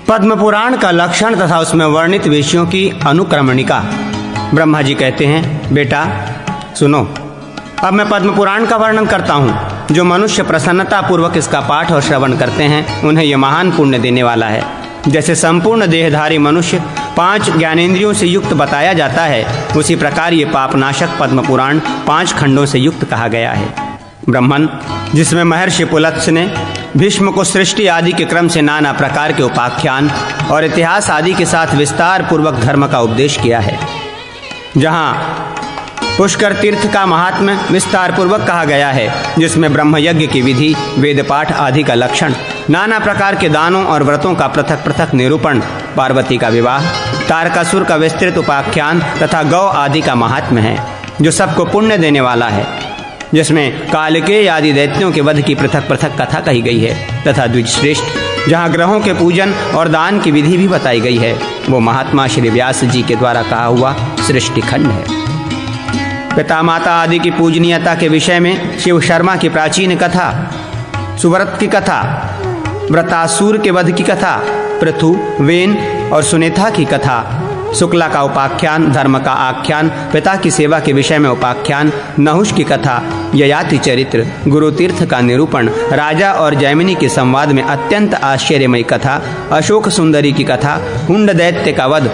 पद्म पुराण का लक्षण तथा उसमें वर्णित विषयों की अनुक्रमणिका। ब्रह्मा जी कहते हैं, बेटा सुनो, अब मैं पद्म पुराण का वर्णन करता हूँ। जो मनुष्य प्रसन्नता पूर्वक इसका पाठ और श्रवण करते हैं उन्हें यह महान पुण्य देने वाला है। जैसे संपूर्ण देहधारी मनुष्य 5 ज्ञानेंद्रियों से युक्त बताया जाता है, उसी प्रकार ये पापनाशक पद्म पुराण 5 खंडों से युक्त कहा गया है। ब्रह्मन, जिसमें महर्षि पुलत्स्य ने भीष्म को सृष्टि आदि के क्रम से नाना प्रकार के उपाख्यान और इतिहास आदि के साथ विस्तार पूर्वक धर्म का उपदेश किया है। जहाँ पुष्कर तीर्थ का महात्म्य विस्तार पूर्वक कहा गया है, जिसमें ब्रह्म यज्ञ की विधि, वेद पाठ आदि का लक्षण, नाना प्रकार के दानों और व्रतों का पृथक पृथक निरूपण, पार्वती का विवाह, तारकासुर का विस्तृत उपाख्यान तथा गौ आदि का महात्म्य है, जो सबको पुण्य देने वाला है। जिसमें कालिकेय आदि दैत्यों के वध की पृथक पृथक कथा कही गई है तथा द्विजश्रेष्ठ जहाँ ग्रहों के पूजन और दान की विधि भी बताई गई है, वो महात्मा श्री व्यास जी के द्वारा कहा हुआ सृष्टि खंड है। पिता माता आदि की पूजनीयता के विषय में शिव शर्मा की प्राचीन कथा, सुव्रत की कथा, व्रतासुर के वध की कथा, पृथु, वेन और सुनेथा की कथा, शुक्ला का उपाख्यान, धर्म का आख्यान, पिता की सेवा के विषय में उपाख्यान, नहुष की कथा, ययाति चरित्र, गुरु तीर्थ का निरूपण, राजा और जैमिनी के संवाद में अत्यंत आश्चर्यमयी कथा, अशोक सुंदरी की कथा, हुंड दैत्य का वध,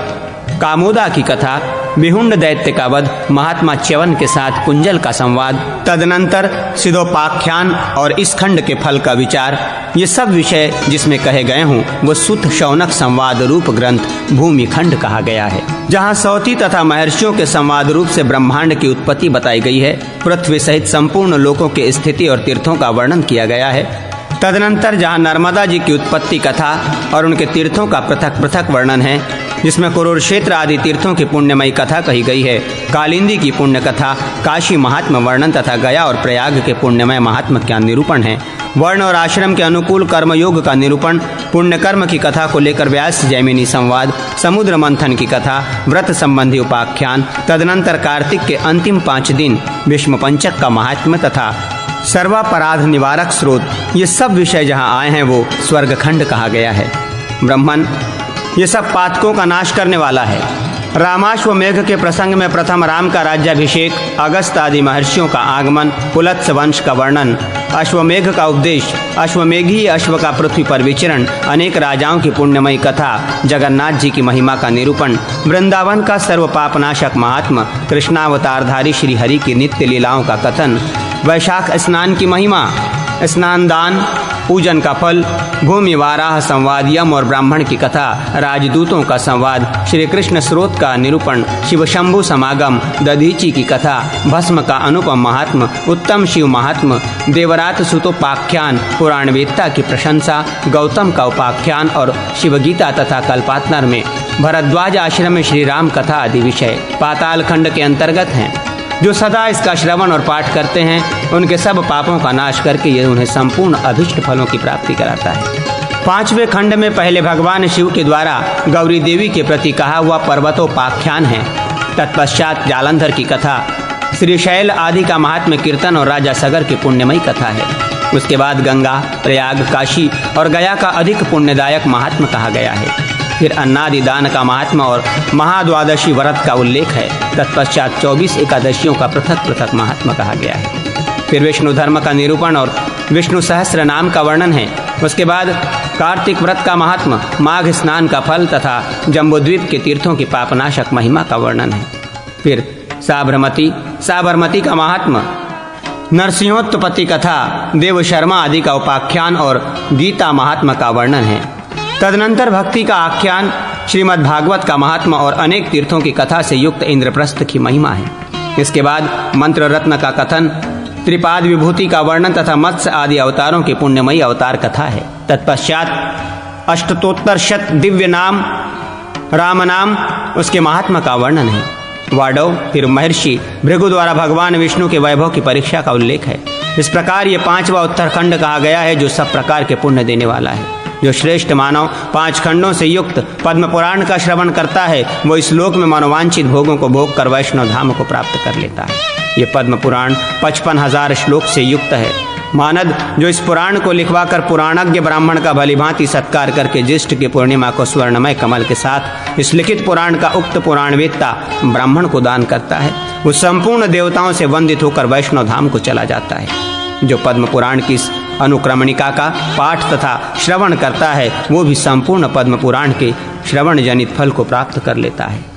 कामोदा की कथा, विहुंड दैत्य का वध, महात्मा च्यवन के साथ कुंजल का संवाद, तदनंतर सिद्धोपाख्यान और इस खंड के फल का विचार, ये सब विषय जिसमें कहे गए हों वो सुत शौनक संवाद रूप ग्रंथ भूमि खंड कहा गया है। जहाँ सौती तथा महर्षियों के संवाद रूप से ब्रह्मांड की उत्पत्ति बताई गई है, पृथ्वी सहित संपूर्ण लोकों की स्थिति और तीर्थों का वर्णन किया गया है। तदनंतर जहाँ नर्मदा जी की उत्पत्ति कथा और उनके तीर्थों का पृथक पृथक वर्णन है, जिसमें कुरुक्षेत्र आदि तीर्थों की पुण्यमयी कथा कही गई है, कालिंदी की पुण्य कथा, काशी महात्म वर्णन तथा गया और प्रयाग के पुण्यमय महात्म का निरूपण है। वर्ण और आश्रम के अनुकूल कर्मयोग का निरूपण, पुण्य कर्म की कथा को लेकर व्यास जैमिनी संवाद, समुद्र मंथन की कथा, व्रत संबंधी उपाख्यान, तदनंतर कार्तिक के अंतिम 5 दिन विष्णु पंचक का महात्म्य तथा सर्वापराध निवारक स्रोत, ये सब विषय जहाँ आए हैं वो स्वर्ग खंड कहा गया है। ब्रह्मन, ये सब पातकों का नाश करने वाला है। रामाश्वमेघ के प्रसंग में प्रथम राम का राज्याभिषेक, अगस्त आदि महर्षियों का आगमन, पुलत्स्य वंश का वर्णन, अश्वमेघ का उपदेश, अश्वमेघी अश्व का पृथ्वी पर विचरण, अनेक राजाओं की पुण्यमयी कथा, जगन्नाथ जी की महिमा का निरूपण, वृंदावन का सर्व पापनाशक महात्मा, कृष्णावतारधारी श्री हरि की नित्य लीलाओं का कथन, वैशाख स्नान की महिमा, स्नान दान, पूजन का फल, भूमि वाराह संवाद, यम और ब्राह्मण की कथा, राजदूतों का संवाद, श्री कृष्ण स्रोत का निरूपण, शिव शंभु समागम, दधीची की कथा, भस्म का अनुपम महात्म, उत्तम शिव महात्म, देवरात सुतोपाख्यान, पुराण वेदता की प्रशंसा, गौतम का उपाख्यान और शिवगीता तथा कल्पातनर में भरद्वाज आश्रम में श्री राम कथा आदि विषय पाताल खंड के अंतर्गत हैं। जो सदा इसका श्रवण और पाठ करते हैं उनके सब पापों का नाश करके ये उन्हें संपूर्ण अभिष्ट फलों की प्राप्ति कराता है। 5वें खंड में पहले भगवान शिव के द्वारा गौरी देवी के प्रति कहा हुआ पर्वतोपाख्यान है। तत्पश्चात जालंधर की कथा, श्रीशैल आदि का महात्म्य कीर्तन और राजा सगर की पुण्यमयी कथा है। उसके बाद गंगा, प्रयाग, काशी और गया का अधिक पुण्यदायक महात्म्य कहा गया है। फिर अन्नादि दान का महात्मा और महाद्वादशी व्रत का उल्लेख है। तत्पश्चात 24 एकादशियों का पृथक पृथक महात्मा कहा गया है। फिर विष्णु धर्म का निरूपण और विष्णु सहस्त्र नाम का वर्णन है। उसके बाद कार्तिक व्रत का महात्मा, माघ स्नान का फल तथा जम्बूद्वीप के तीर्थों की पापनाशक महिमा का वर्णन है। फिर साबरमती का महात्मा, नरसिंहोत्पत्ति कथा, देव शर्मा आदि का उपाख्यान और गीता महात्मा का वर्णन है। तदनंतर भक्ति का आख्यान, श्रीमद् भागवत का महात्मा और अनेक तीर्थों की कथा से युक्त इंद्रप्रस्थ की महिमा है। इसके बाद मंत्र रत्न का कथन, त्रिपाद विभूति का वर्णन तथा मत्स्य आदि अवतारों की पुण्यमयी अवतार कथा है। तत्पश्चात अष्टोत्तरशत दिव्य नाम, राम नाम, उसके महात्मा का वर्णन है। वाडव, फिर महर्षि भृगु द्वारा भगवान विष्णु के वैभव की परीक्षा का उल्लेख है। इस प्रकार ये 5वां उत्तरखंड कहा गया है, जो सब प्रकार के पुण्य देने वाला है। जो श्रेष्ठ मानव 5 खंडों से युक्त पद्म पुराण का श्रवण करता है वो इस लोक में मनोवांछित भोगों को भोग कर वैष्णव धाम को प्राप्त कर लेता है। ये पद्म पुराण 55,000 श्लोक से युक्त है। मानद जो इस पुराण को लिखवाकर पुराणज्ञ ब्राह्मण का भलीभांति सत्कार करके ज्येष्ठ की पूर्णिमा को स्वर्णमय कमल के साथ इस लिखित पुराण का उक्त पुराणवेत्ता ब्राह्मण को दान करता है, वो संपूर्ण देवताओं से वंदित होकर वैष्णव धाम को चला जाता है। जो पद्म पुराण की इस अनुक्रमणिका का पाठ तथा श्रवण करता है वो भी संपूर्ण पद्म पुराण के श्रवण जनित फल को प्राप्त कर लेता है।